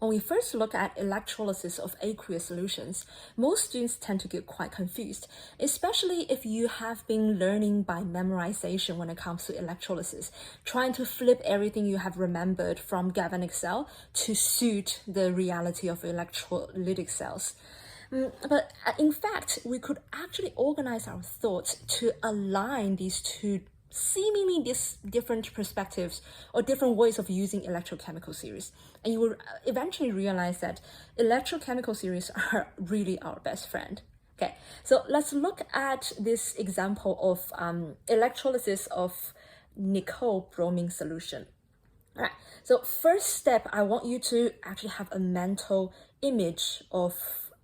When we first look at electrolysis of aqueous solutions, most students tend to get quite confused, especially if you have been learning by memorization when it comes to electrolysis, trying to flip everything you have remembered from galvanic cell to suit the reality of electrolytic cells. But in fact, we could actually organize our thoughts to align these two seemingly different perspectives or different ways of using electrochemical series. And you will eventually realize that electrochemical series are really our best friend. Okay, so let's look at this example of electrolysis of nickel bromine solution. All right, so first step, I want you to actually have a mental image of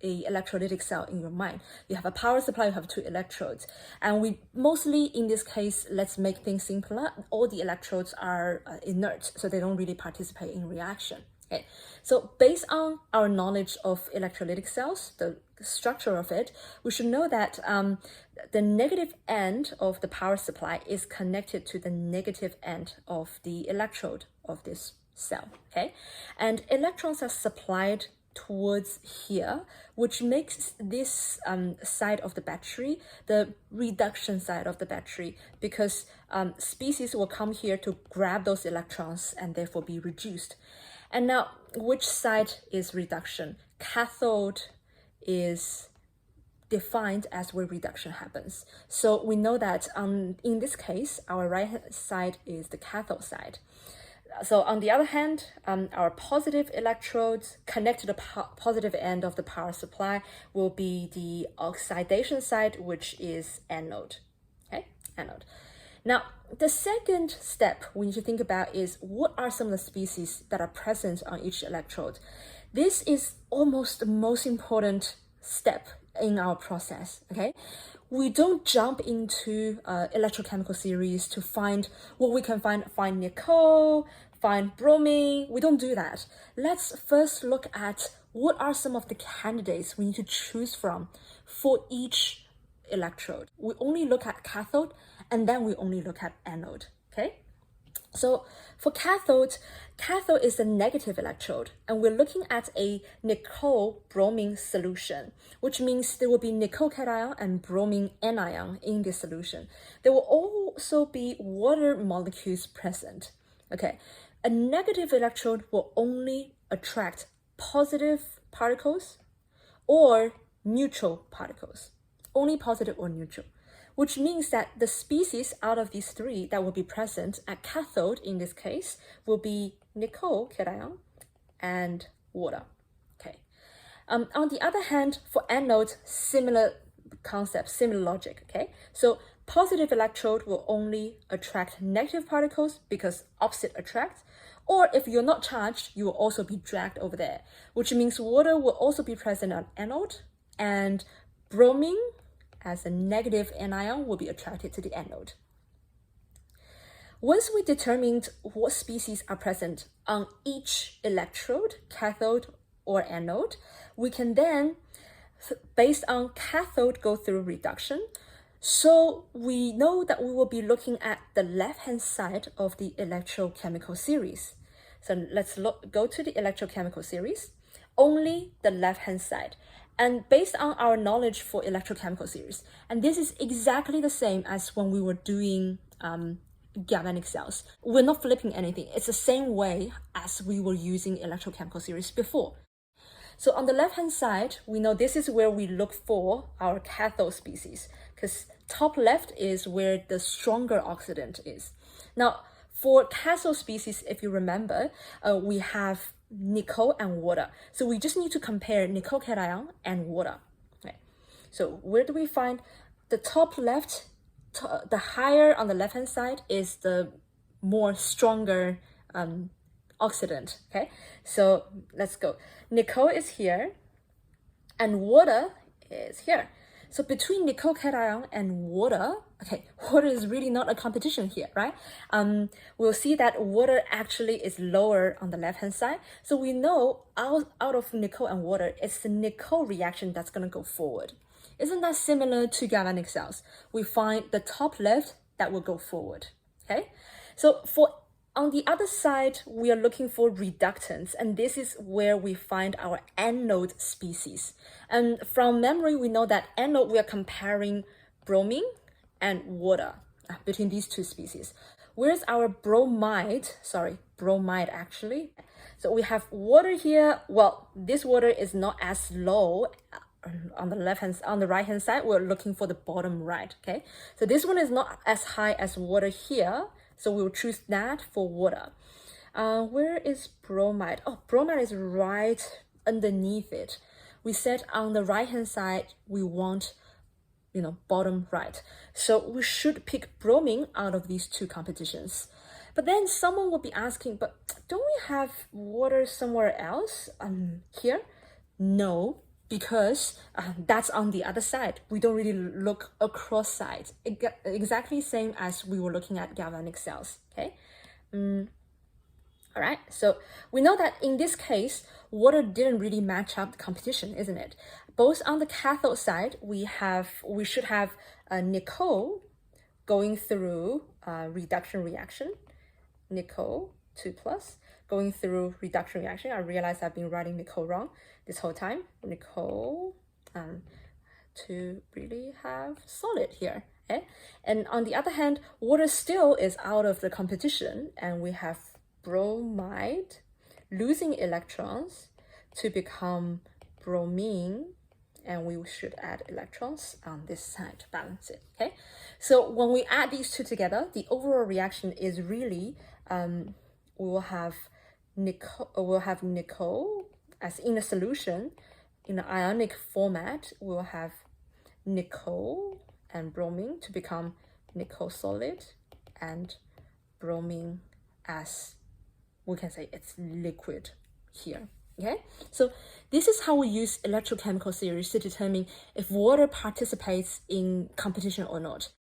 a electrolytic cell in your mind. You have a power supply, you have two electrodes. And we mostly, in this case, let's make things simpler. All the electrodes are inert, so they don't really participate in reaction. Okay, so based on our knowledge of electrolytic cells, the structure of it, we should know that the negative end of the power supply is connected to the negative end of the electrode of this cell, okay? And electrons are supplied towards here, which makes this side of the battery the reduction side of the battery, because species will come here to grab those electrons and therefore be reduced. And now, which side is reduction? Cathode is defined as where reduction happens. So we know that in this case, our right hand side is the cathode side. So on the other hand, our positive electrodes connect to the positive end of the power supply will be the oxidation side, which is anode, okay, anode. Now, the second step we need to think about is what are some of the species that are present on each electrode. This is almost the most important step in our process, okay? We don't jump into electrochemical series to find what we can find nickel, find bromine. We don't do that. Let's first look at what are some of the candidates we need to choose from for each electrode. We only look at cathode and then we only look at anode, okay? So for cathode is a negative electrode, and we're looking at a nickel bromine solution, which means there will be nickel cation and bromine anion in this solution. There will also be water molecules present. Okay, a negative electrode will only attract positive particles or neutral particles, only positive or neutral, which means that the species out of these three that will be present at cathode in this case will be nickel cation and water. Okay. On the other hand, for anode, similar concept, similar logic. Okay. So positive electrode will only attract negative particles because opposite attract. Or if you're not charged, you will also be dragged over there, which means water will also be present on anode, and bromine as a negative anion will be attracted to the anode. Once we determined what species are present on each electrode, cathode or anode, we can then, based on cathode, go through reduction. So we know that we will be looking at the left-hand side of the electrochemical series. So let's go to the electrochemical series, only the left-hand side. And based on our knowledge for electrochemical series, and this is exactly the same as when we were doing galvanic cells. We're not flipping anything. It's the same way as we were using electrochemical series before. So on the left-hand side, we know this is where we look for our cathode species, because top left is where the stronger oxidant is. Now, for cathode species, if you remember, we have nickel and water. So we just need to compare nickel cation and water. Okay. So where do we find the top left? The higher on the left-hand side is the more stronger oxidant. Okay. So let's go. Nickel is here and water is here. So between nickel cation and water, okay, water is really not a competition here, right? We'll see that water actually is lower on the left-hand side. So we know out of nickel and water, it's the nickel reaction that's gonna go forward. Isn't that similar to galvanic cells? We find the top left that will go forward, okay? So for On the other side, we are looking for reductants, and this is where we find our anode species. And from memory, we know that anode, we are comparing bromine and water between these two species. Whereas our bromide actually. So we have water here. Well, this water is not as low on the right hand side. We're looking for the bottom right. Okay, so this one is not as high as water here, so we'll choose that for water. Where is bromide? Oh, bromide is right underneath it. We said on the right hand side we want, bottom right, so we should pick bromine out of these two competitions. But then someone will be asking, but don't we have water somewhere else here? No, because that's on the other side. We don't really look across sides. Exactly same as we were looking at galvanic cells, okay? All right, so we know that in this case, water didn't really match up the competition, isn't it? Both on the cathode side, we should have nickel going through reduction reaction, nickel 2 plus, going through reduction reaction. I realize I've been writing nickel wrong this whole time. Nickel to really have solid here. Okay? And on the other hand, water still is out of the competition, and we have bromide losing electrons to become bromine, and we should add electrons on this side to balance it. Okay, so when we add these two together, the overall reaction is really we will have nickel as in a solution. In the ionic format, we will have nickel and bromine to become nickel solid, and bromine as, we can say, it's liquid here. Okay, so this is how we use electrochemical theories to determine if water participates in competition or not.